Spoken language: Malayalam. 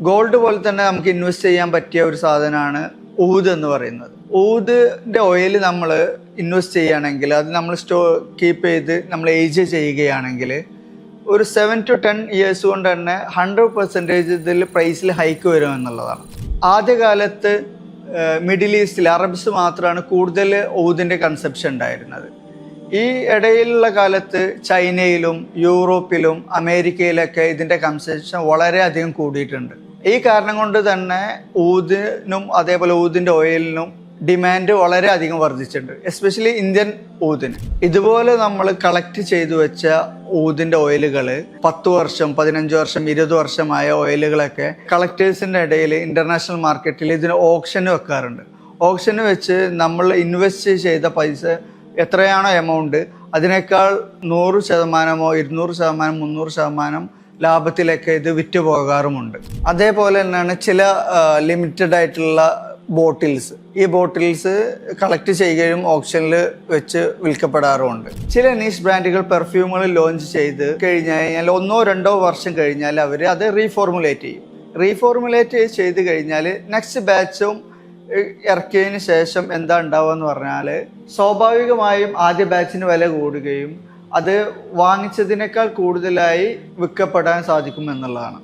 ഗോൾഡ് പോലെ തന്നെ നമുക്ക് ഇൻവെസ്റ്റ് ചെയ്യാൻ പറ്റിയ ഒരു സാധനമാണ് ഊദ് എന്ന് പറയുന്നത്. ഊദിൻ്റെ ഓയിൽ നമ്മൾ ഇൻവെസ്റ്റ് ചെയ്യുകയാണെങ്കിൽ, അത് നമ്മൾ കീപ്പ് ചെയ്ത് നമ്മൾ ഏജ് ചെയ്യുകയാണെങ്കിൽ ഒരു 7 to 10 years കൊണ്ട് തന്നെ 100% ഇതിൽ പ്രൈസിൽ ഹൈക്ക് വരും എന്നുള്ളതാണ്. ആദ്യകാലത്ത് മിഡിൽ ഈസ്റ്റിൽ അറബ്സ് മാത്രമാണ് കൂടുതൽ ഊദിൻ്റെ കൺസെപ്ഷൻ ഉണ്ടായിരുന്നത്. ഈ ഇടയിലുള്ള കാലത്ത് ചൈനയിലും യൂറോപ്പിലും അമേരിക്കയിലൊക്കെ ഇതിൻ്റെ കൺസെപ്ഷൻ വളരെയധികം കൂടിയിട്ടുണ്ട്. ഈ കാരണം കൊണ്ട് തന്നെ ഊദിനും അതേപോലെ ഊദിൻ്റെ ഓയിലിനും ഡിമാൻഡ് വളരെയധികം വർദ്ധിച്ചിട്ടുണ്ട്, എസ്പെഷ്യലി ഇന്ത്യൻ ഊദിന്. ഇതുപോലെ നമ്മൾ കളക്ട് ചെയ്തു വെച്ച ഊദിൻ്റെ ഓയിലുകൾ 10 വർഷം 15 വർഷം 20 വർഷമായ ഓയിലുകളൊക്കെ കളക്ടേഴ്സിൻ്റെ ഇടയിൽ ഇന്റർനാഷണൽ മാർക്കറ്റിൽ ഇതിന് ഓപ്ഷന് വെക്കാറുണ്ട്. ഓപ്ഷന് വെച്ച് നമ്മൾ ഇൻവെസ്റ്റ് ചെയ്ത പൈസ എത്രയാണോ എമൗണ്ട്, അതിനേക്കാൾ 100%, 200%, 300% ലാഭത്തിലൊക്കെ ഇത് വിറ്റ് പോകാറുമുണ്ട്. അതേപോലെ തന്നെയാണ് ചില ലിമിറ്റഡ് ആയിട്ടുള്ള ബോട്ടിൽസ്. ഈ ബോട്ടിൽസ് കളക്ട് ചെയ്യുകയും ഓപ്ഷനിൽ വെച്ച് വിൽക്കപ്പെടാറുമുണ്ട്. ചില നീഷ് ബ്രാൻഡുകൾ പെർഫ്യൂമുകൾ ലോഞ്ച് ചെയ്ത് കഴിഞ്ഞാൽ 1-2 വർഷം കഴിഞ്ഞാൽ അവർ അത് റീഫോർമുലേറ്റ് ചെയ്യും. റീഫോർമുലേറ്റ് ചെയ്ത് കഴിഞ്ഞാൽ നെക്സ്റ്റ് ബാച്ചും ഇറക്കിയതിന് ശേഷം എന്താ ഉണ്ടാവുക എന്ന് പറഞ്ഞാൽ, സ്വാഭാവികമായും ആദ്യ ബാച്ചിന് വില കൂടുകയും അത് വാങ്ങിച്ചതിനേക്കാൾ കൂടുതലായി വിൽക്കപ്പെടാൻ സാധിക്കും എന്നുള്ളതാണ്.